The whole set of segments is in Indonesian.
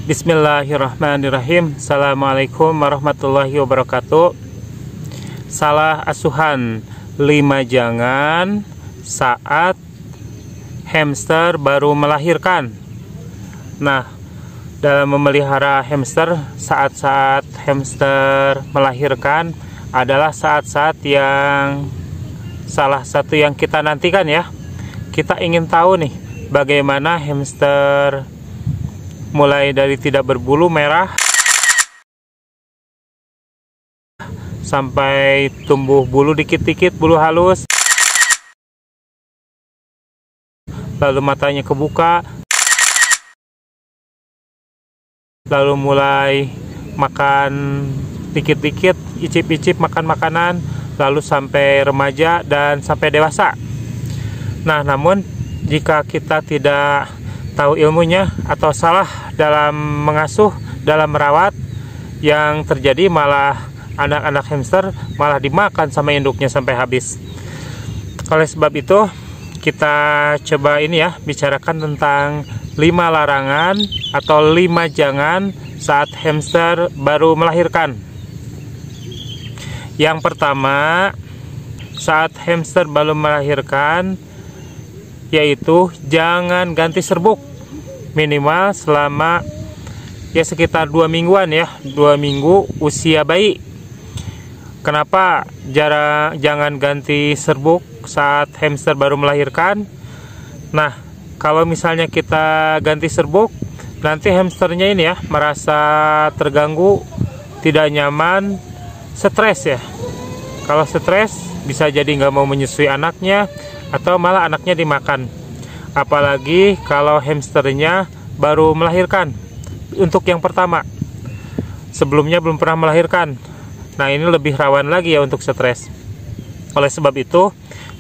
Bismillahirrahmanirrahim. Assalamualaikum warahmatullahi wabarakatuh. Salah asuhan 5 jangan saat hamster baru melahirkan. Nah, dalam memelihara hamster, saat-saat hamster melahirkan adalah saat-saat yang salah satu yang kita nantikan ya. Kita ingin tahu nih bagaimana hamster mulai dari tidak berbulu merah sampai tumbuh bulu dikit-dikit, bulu halus, lalu matanya kebuka, lalu mulai makan dikit-dikit, icip-icip makan makanan, lalu sampai remaja dan sampai dewasa. Nah, namun jika kita tidak tahu ilmunya atau salah dalam mengasuh, dalam merawat, yang terjadi malah anak-anak hamster malah dimakan sama induknya sampai habis. Oleh sebab itu, kita coba ini ya, bicarakan tentang 5 larangan atau 5 jangan saat hamster baru melahirkan. Yang pertama, saat hamster baru melahirkan, yaitu jangan ganti serbuk minimal selama ya sekitar 2 mingguan ya, 2 minggu usia bayi. Kenapa jangan ganti serbuk saat hamster baru melahirkan? Nah, kalau misalnya kita ganti serbuk, nanti hamsternya ini ya merasa terganggu, tidak nyaman, stres ya. Kalau stres bisa jadi nggak mau menyusui anaknya, atau malah anaknya dimakan. Apalagi kalau hamsternya baru melahirkan. Untuk yang pertama, sebelumnya belum pernah melahirkan. Nah, ini lebih rawan lagi ya untuk stres. Oleh sebab itu,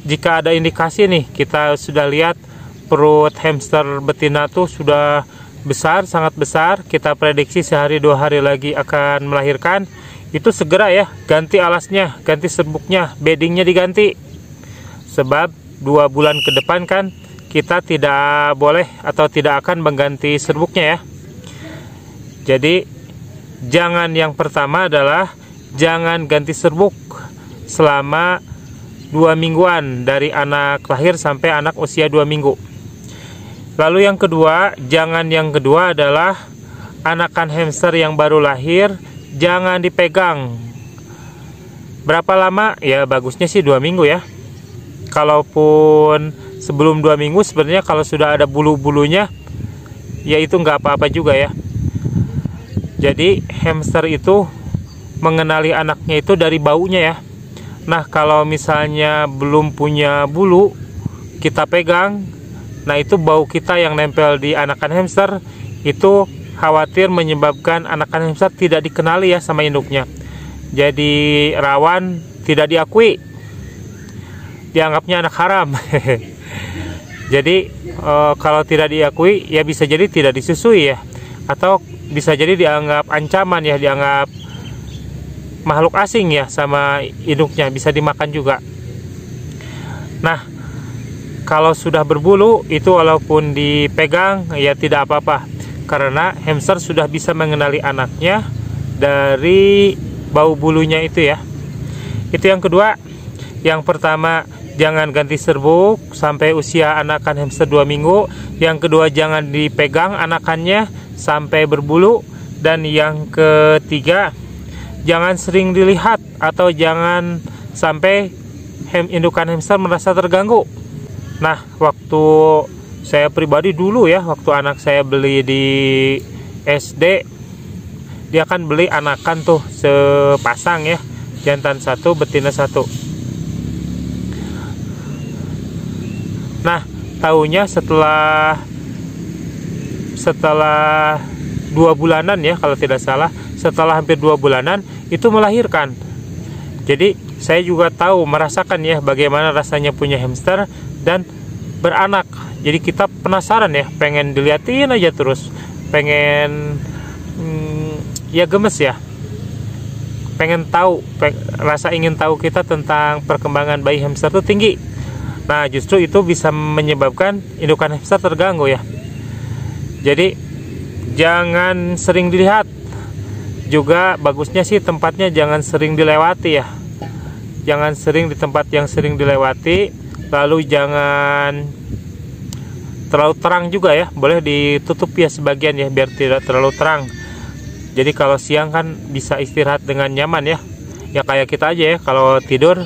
jika ada indikasi nih, kita sudah lihat perut hamster betina tuh sudah besar, sangat besar, kita prediksi sehari 2 hari lagi akan melahirkan, itu segera ya ganti alasnya, ganti serbuknya, beddingnya diganti. Sebab 2 bulan ke depan kan kita tidak boleh atau tidak akan mengganti serbuknya ya. Jadi jangan, yang pertama adalah jangan ganti serbuk selama 2 mingguan dari anak lahir sampai anak usia 2 minggu. Lalu yang kedua, yang kedua adalah anakan hamster yang baru lahir jangan dipegang. Berapa lama? Ya bagusnya sih 2 minggu ya. Kalaupun sebelum 2 minggu sebenarnya kalau sudah ada bulu-bulunya ya itu nggak apa-apa juga ya. Jadi hamster itu mengenali anaknya itu dari baunya ya. Nah, kalau misalnya belum punya bulu kita pegang, nah itu bau kita yang nempel di anakan hamster itu khawatir menyebabkan anakan hamster tidak dikenali ya sama induknya. Jadi rawan tidak diakui, dianggapnya anak haram. Jadi kalau tidak diakui ya bisa jadi tidak disusui ya, atau bisa jadi dianggap ancaman ya, dianggap makhluk asing ya sama induknya, bisa dimakan juga. Nah, kalau sudah berbulu itu walaupun dipegang ya tidak apa-apa, karena hamster sudah bisa mengenali anaknya dari bau bulunya itu ya. Itu yang kedua. Yang pertama, jangan ganti serbuk sampai usia anakan hamster 2 minggu. Yang kedua, jangan dipegang anakannya sampai berbulu. Dan yang ketiga, jangan sering dilihat atau jangan sampai indukan hamster merasa terganggu. Nah, waktu saya pribadi dulu ya, waktu anak saya beli di SD, dia kan beli anakan tuh sepasang ya, jantan 1, betina 1. Nah, taunya setelah 2 bulanan ya, kalau tidak salah, setelah hampir 2 bulanan itu melahirkan. Jadi saya juga tahu, merasakan ya bagaimana rasanya punya hamster dan beranak. Jadi kita penasaran ya, pengen diliatin aja terus, pengen ya gemes ya, pengen tahu, rasa ingin tahu kita tentang perkembangan bayi hamster itu tinggi. Nah, justru itu bisa menyebabkan indukan hamster terganggu ya. Jadi jangan sering dilihat. Juga bagusnya sih tempatnya jangan sering dilewati ya. Jangan sering di tempat yang sering dilewati. Lalu jangan terlalu terang juga ya. Boleh ditutup ya sebagian ya, biar tidak terlalu terang. Jadi kalau siang kan bisa istirahat dengan nyaman ya. Ya kayak kita aja ya, kalau tidur,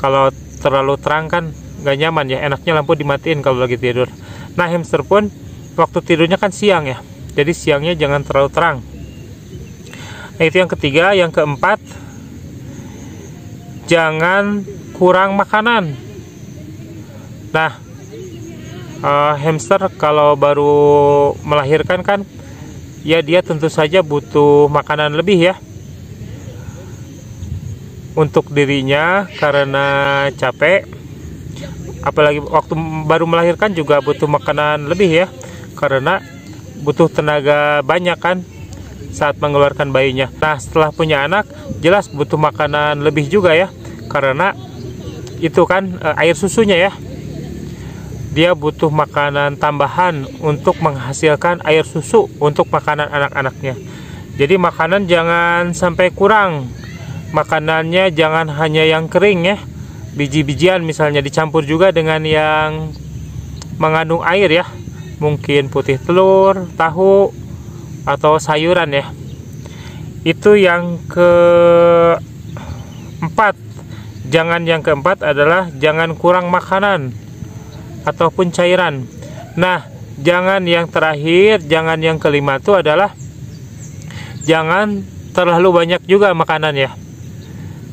kalau terlalu terang kan nggak nyaman ya. Enaknya lampu dimatiin kalau lagi tidur. Nah, hamster pun waktu tidurnya kan siang ya. Jadi siangnya jangan terlalu terang. Nah, itu yang ketiga. Yang keempat, jangan kurang makanan. Nah, hamster kalau baru melahirkan kan ya dia tentu saja butuh makanan lebih ya untuk dirinya karena capek. Apalagi waktu baru melahirkan juga butuh makanan lebih ya, karena butuh tenaga banyak kan saat mengeluarkan bayinya. Nah, setelah punya anak jelas butuh makanan lebih juga ya, karena itu kan air susunya ya. Dia butuh makanan tambahan untuk menghasilkan air susu untuk makanan anak-anaknya. Jadi makanan jangan sampai kurang. Makanannya jangan hanya yang kering ya. Biji-bijian misalnya dicampur juga dengan yang mengandung air ya. Mungkin putih telur, tahu, atau sayuran ya. Itu yang keempat. Yang keempat adalah jangan kurang makanan ataupun cairan. Nah, jangan yang terakhir, jangan yang kelima itu adalah jangan terlalu banyak juga makanan ya.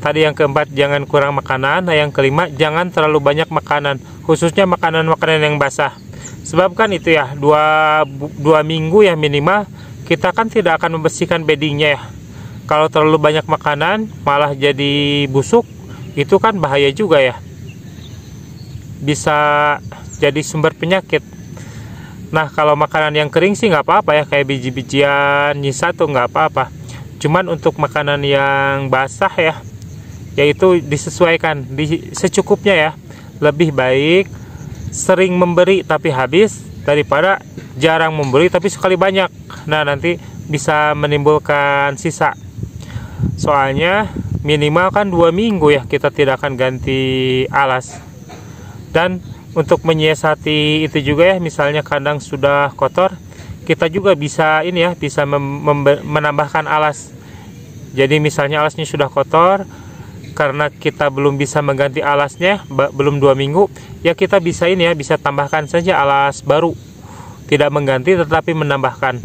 Tadi yang keempat jangan kurang makanan. Nah, yang kelima jangan terlalu banyak makanan, khususnya makanan-makanan yang basah. Sebab kan itu ya, dua minggu ya minimal kita kan tidak akan membersihkan beddingnya ya. Kalau terlalu banyak makanan malah jadi busuk, itu kan bahaya juga ya, bisa jadi sumber penyakit. Nah, kalau makanan yang kering sih nggak apa-apa ya, kayak biji-bijian nyisa tuh nggak apa-apa. Cuman untuk makanan yang basah ya, yaitu disesuaikan secukupnya ya. Lebih baik sering memberi tapi habis daripada jarang memberi tapi sekali banyak. Nah, nanti bisa menimbulkan sisa. Soalnya minimal kan 2 minggu ya kita tidak akan ganti alas. Dan untuk menyiasati itu juga ya, misalnya kandang sudah kotor, kita juga bisa ini ya, bisa menambahkan alas. Jadi misalnya alasnya sudah kotor, karena kita belum bisa mengganti alasnya, belum 2 minggu, ya kita bisa ini ya, bisa tambahkan saja alas baru. Tidak mengganti tetapi menambahkan.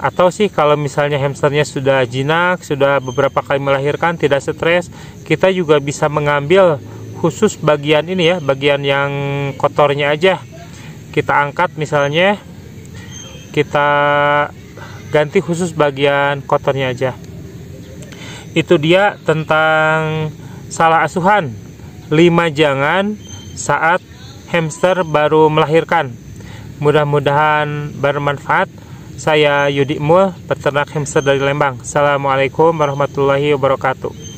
Atau sih kalau misalnya hamsternya sudah jinak, sudah beberapa kali melahirkan, tidak stres, kita juga bisa mengambil khusus bagian ini ya, bagian yang kotornya aja. Kita angkat misalnya, kita ganti khusus bagian kotornya aja. Itu dia tentang salah asuhan 5 jangan saat hamster baru melahirkan. Mudah-mudahan bermanfaat. Saya Yudi Mul, peternak hamster dari Lembang. Assalamualaikum warahmatullahi wabarakatuh.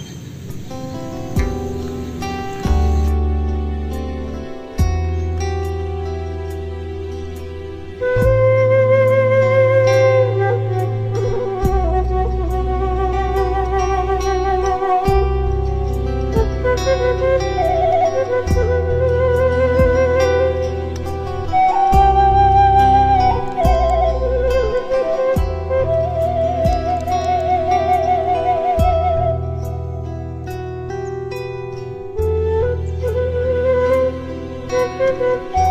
Thank you.